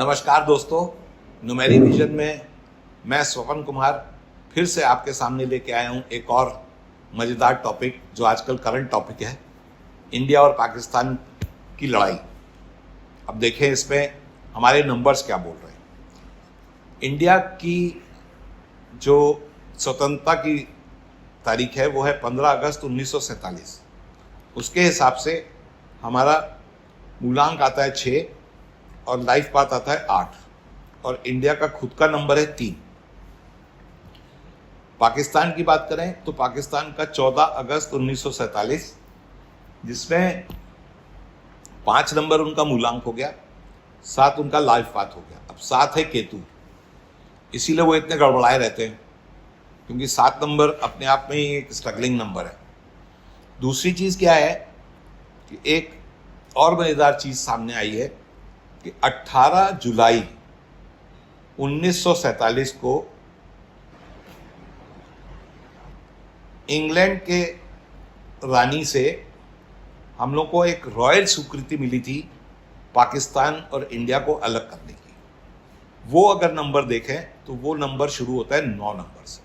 नमस्कार दोस्तों, न्यूमेरी विजन में मैं स्वपन कुमार फिर से आपके सामने लेके आया हूँ एक और मज़ेदार टॉपिक जो आजकल करंट टॉपिक है, इंडिया और पाकिस्तान की लड़ाई। अब देखें इसमें हमारे नंबर्स क्या बोल रहे हैं। इंडिया की जो स्वतंत्रता की तारीख है वो है 15 अगस्त 1947। उसके हिसाब से हमारा मूलांक आता है 6 और लाइफ पाथ आता है 8 और इंडिया का खुद का नंबर है 3। पाकिस्तान की बात करें तो पाकिस्तान का 14 अगस्त 1947, जिसमें 5 नंबर उनका मूलांक हो गया, 7 उनका लाइफ पाथ हो गया। अब 7 है केतु, इसीलिए वो इतने गड़बड़ाए रहते हैं क्योंकि 7 नंबर अपने आप में ही एक स्ट्रगलिंग नंबर है। दूसरी चीज़ क्या है कि एक और मज़ेदार चीज़ सामने आई है कि 18 जुलाई 1947 को इंग्लैंड के रानी से हम लोग को एक रॉयल स्वीकृति मिली थी पाकिस्तान और इंडिया को अलग करने की। वो अगर नंबर देखें तो वो नंबर शुरू होता है 9 नंबर से।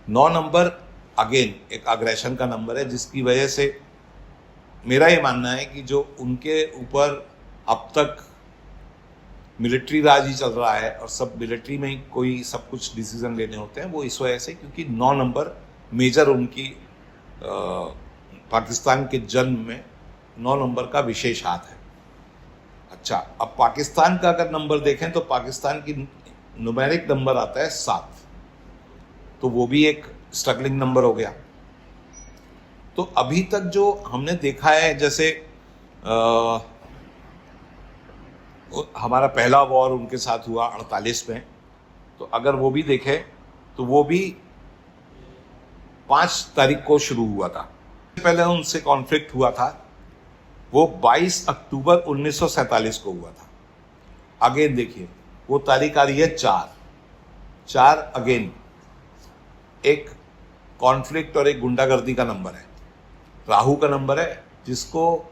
9 नंबर अगेन एक अग्रेशन का नंबर है, जिसकी वजह से मेरा ये मानना है कि जो उनके ऊपर अब तक मिलिट्री राज ही चल रहा है और सब मिलिट्री में ही कोई सब कुछ डिसीजन लेने होते हैं, वो इस वजह से क्योंकि 9 नंबर मेजर उनकी पाकिस्तान के जन्म में 9 नंबर का विशेष हाथ है। अच्छा, अब पाकिस्तान का अगर नंबर देखें तो पाकिस्तान की न्यूमेरिक नंबर आता है 7, तो वो भी एक स्ट्रगलिंग नंबर हो गया। तो अभी तक जो हमने देखा है, जैसे हमारा पहला वॉर उनके साथ हुआ 48 में, तो अगर वो भी देखें तो वो भी 5 तारीख को शुरू हुआ था। पहले उनसे कॉन्फ्लिक्ट हुआ था वो 22 अक्टूबर 1947 को हुआ था। अगेन देखिए वो तारीख आ रही है 4 अगेन एक कॉन्फ्लिक्ट और एक गुंडागर्दी का नंबर है, राहु का नंबर है, जिसको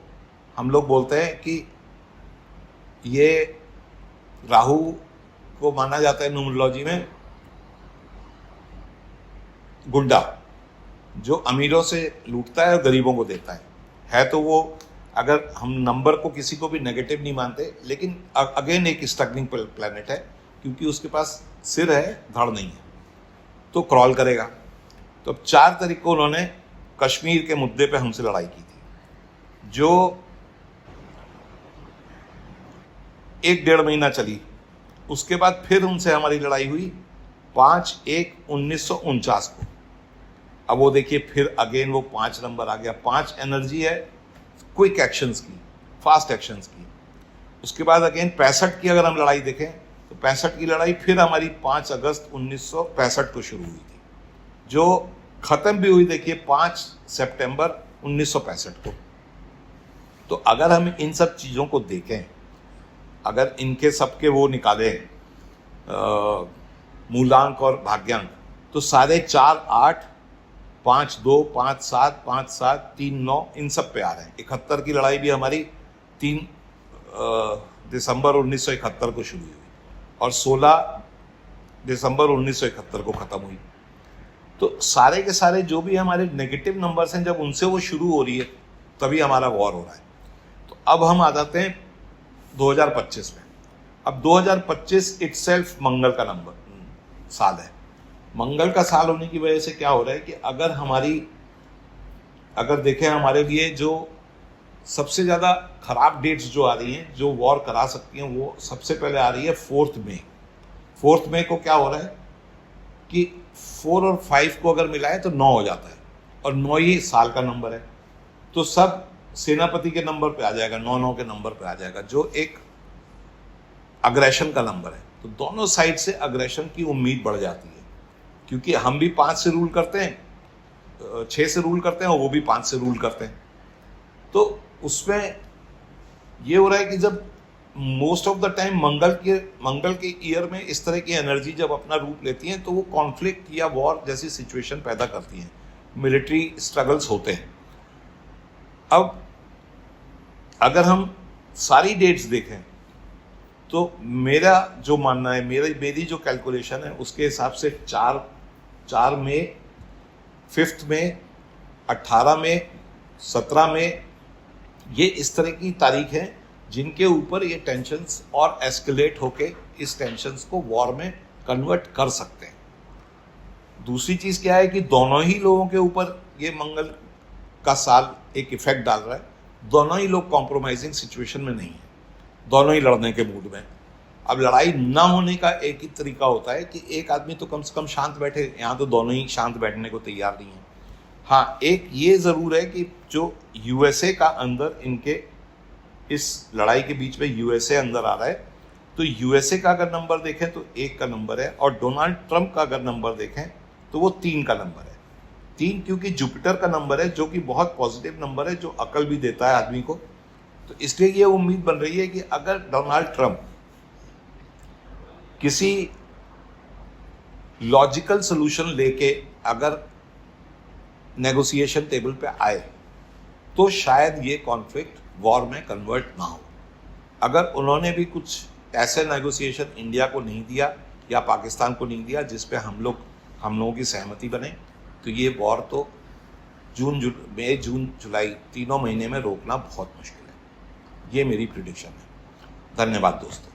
हम लोग बोलते हैं कि ये राहु को माना जाता है न्यूमरोलॉजी में गुंडा, जो अमीरों से लूटता है और गरीबों को देता है। तो वो अगर हम नंबर को किसी को भी नेगेटिव नहीं मानते, लेकिन अगेन एक स्ट्रगलिंग प्लैनेट है क्योंकि उसके पास सिर है, धड़ नहीं है, तो क्रॉल करेगा। तो अब 4 तारीख को उन्होंने कश्मीर के मुद्दे पे हमसे लड़ाई की थी, जो 1-1.5 महीना चली। उसके बाद फिर उनसे हमारी लड़ाई हुई 5/1/1949 को। अब वो देखिए फिर अगेन वो 5 नंबर आ गया। 5 एनर्जी है क्विक एक्शंस की, फास्ट एक्शंस की। उसके बाद अगेन 65 की अगर हम लड़ाई देखें तो 65 की लड़ाई फिर हमारी 5 अगस्त 1965 को शुरू हुई थी, जो खत्म भी हुई देखिए 5 सितंबर 1965 को। तो अगर हम इन सब चीज़ों को देखें, अगर इनके सबके वो निकाले मूलांक और भाग्यांक, तो सारे 4, 8, 5, 2, 5, 7, 5, 7, 3, 9 इन सब पे आ रहे हैं। 71 की लड़ाई भी हमारी 3 दिसंबर 1971 को शुरू हुई और 16 दिसंबर 1971 को ख़त्म हुई। तो सारे के सारे जो भी हमारे नेगेटिव नंबर्स हैं, जब उनसे वो शुरू हो रही है तभी हमारा वॉर हो रहा है। तो अब हम आ जाते हैं 2025 में। अब 2025 इटसेल्फ मंगल का साल है। मंगल का साल होने की वजह से क्या हो रहा है कि अगर देखें हमारे लिए जो सबसे ज़्यादा खराब डेट्स जो आ रही हैं, जो वॉर करा सकती हैं, वो सबसे पहले आ रही है 4 मई। 4 मई को क्या हो रहा है कि 4 और 5 को अगर मिलाए तो 9 हो जाता है और 9 ही साल का नंबर है, तो सब सेनापति के नंबर पे आ जाएगा, 9 के नंबर पे आ जाएगा, जो एक अग्रेशन का नंबर है। तो दोनों साइड से अग्रेशन की उम्मीद बढ़ जाती है, क्योंकि हम भी 5 से रूल करते हैं, 6 से रूल करते हैं और वो भी 5 से रूल करते हैं। तो उसमें ये हो रहा है कि जब मोस्ट ऑफ द टाइम मंगल के ईयर में इस तरह की एनर्जी जब अपना रूप लेती हैं, तो वो कॉन्फ्लिक्ट या वॉर जैसी सिचुएशन पैदा करती हैं, मिलिट्री स्ट्रगल्स होते हैं। अब अगर हम सारी डेट्स देखें तो मेरा जो मानना है, मेरी जो कैलकुलेशन है उसके हिसाब से 4 मई, 5 मई, 18 मई, 17 मई, ये इस तरह की तारीख है जिनके ऊपर ये टेंशन्स और एस्केलेट होके इस टेंशन्स को वॉर में कन्वर्ट कर सकते हैं। दूसरी चीज़ क्या है कि दोनों ही लोगों के ऊपर ये मंगल का साल एक इफेक्ट डाल रहा है। दोनों ही लोग कॉम्प्रोमाइजिंग सिचुएशन में नहीं है, दोनों ही लड़ने के मूड में। अब लड़ाई ना होने का एक ही तरीका होता है कि एक आदमी तो कम से कम शांत बैठे। यहाँ तो दोनों ही शांत बैठने को तैयार नहीं है। हाँ, एक ये ज़रूर है कि जो यूएसए का अंदर इनके इस लड़ाई के बीच में यूएसए अंदर आ रहा है, तो यूएसए का अगर नंबर देखें तो 1 का नंबर है, और डोनाल्ड ट्रंप का अगर नंबर देखें तो वो 3 का नंबर है। 3 क्योंकि जुपिटर का नंबर है, जो कि बहुत पॉजिटिव नंबर है, जो अकल भी देता है आदमी को। तो इसलिए ये उम्मीद बन रही है कि अगर डोनाल्ड ट्रंप किसी लॉजिकल सोल्यूशन लेके अगर नेगोशिएशन टेबल पे आए तो शायद ये कॉन्फ्लिक्ट वॉर में कन्वर्ट ना हो। अगर उन्होंने भी कुछ ऐसे नेगोशिएशन इंडिया को नहीं दिया या पाकिस्तान को नहीं दिया जिस पे हम लोगों की सहमति बने, तो ये वॉर तो मई, जून, जुलाई 3 महीने में रोकना बहुत मुश्किल है। ये मेरी प्रिडिक्शन है। धन्यवाद दोस्तों।